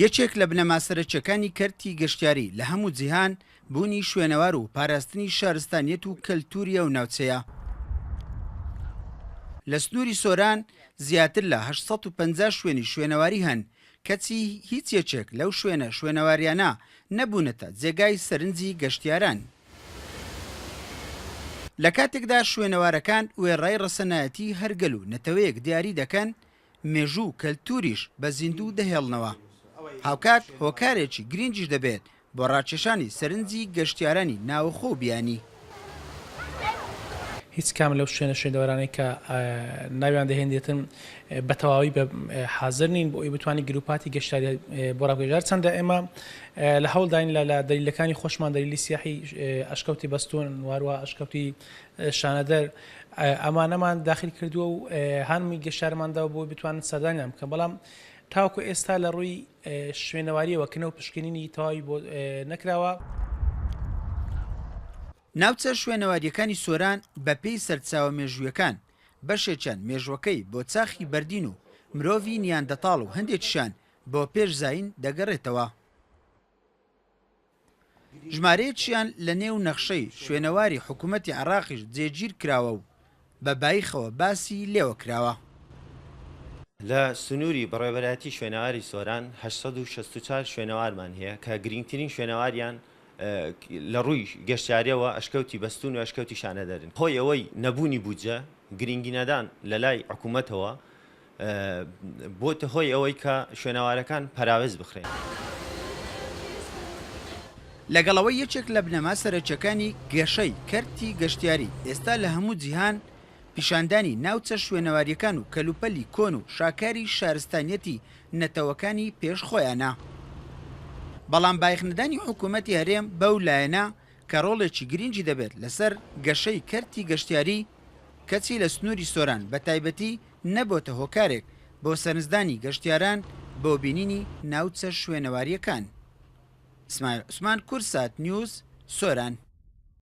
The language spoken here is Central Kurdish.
یەکێک لە بنەما سەرەکیەکانی کەرتی گەشتیاری لە هەموو جیهان بوونی شوێنەوار و پاراستنی شارستانیەت و کەلتوریە و ناوچەیە. لە سنووری سۆران زیاتر لە 850 شوێنی شوێنەواری هەن، کەچی هیچ یەکێک لەو شوێنەواریانە نەبوونەتە جێگای سەرنجی گەشتیاران. لە کاتێکدا شوێنەوارەکان وێڕای ڕەسەنایەتی هەرگەل و نەتەوەیەک دیاری دەکەن، مێژوو کەلتوریش بە زیندوو دەهێڵنەوە. هاوکات هۆکارێکی گرنگیش دەبێت بۆ ڕاکێشانی سەرنجی گەشتیارانی ناوخۆ بیانی. هیچ کام لەو شوێنەوارانەی کە ناویان دەهێنێتن بە تەواوی بە حاضر نین بۆ ئەوی بتوانین گروپاتی گەشتیاری بۆ ڕاگەژار. چەندە ئێمە لە هەوڵداین لە دەلیلەکانی خۆشمان دەلیلی سیاحی ئەشکەوتی بەستون واروە ئەشکەوتی شانەدەر ئەمانەمان داخل کردووە و هەنمی گەشتارمانداوە بۆ بتوانن سەردانیان بکەن، بەڵام تاوەکو ئێستا لە ڕووی شوێنەواریەوە کەنە و پشکنینی تەواوی بۆ نەکراوە. ناوچە شوێنەواریەکانی سۆران بە پێی سەرچاوە مێژوویەکان بەشێکیان مێژوەکەی بۆ چاخی بەردین و مرۆڤی نیاندەتاڵ و هەندێکیشان بۆ پێشزاین دەگەڕێتەوە. ژمارەیەکیان لە نێو نەخشەی شوێنەواری حکوومەتی عێراقیش جێگیر کراوە و بە بایخەوە باسی لێوە کراوە. لە سنووری بەڕێوەبەرایەتی شوێنەواری سۆران 864 شوێنەوارمان هەیە کە گرنگترین شوێنەواریان لە ڕووی گەشتیاریەوە ئەشکەوتی بەستون و ئەشکەوتی شانەدەرن. خۆی ئەوەی نەبوونی بودجە گرنگی نەدان لە لای حکوومەتەوە بۆتە هۆی ئەوەی کە شوێنەوارەکان پەراوێز بخرێن. لەگەڵەوەی یەکێک لە بنەما سەرەکیەکانی گەشەی کەرتی گەشتیاری ئێستا لە هەموو جیهان پیشاندانی ناوچە شوێنەواریەکان و کەلوپەلی کۆن و شاکاری شارستانیەتی نەتەوەکانی پێش خۆیانە. بەڵام بایخنەدانی حکوومەتی هەرێم بەو لایەنە کە ڕۆڵێکی گرنگی دەبێت لەسەر گەشەی کەرتی گەشتیاری، کەچی لە سنووری سۆران بە تایبەتی نەبۆتە هۆکارێک بۆ سەرنجدانی گەشتیاران بۆ بینینی ناوچە شوێنەواریەکان. ئیسماعیل عوسمان، کورسات نیوز، سۆران.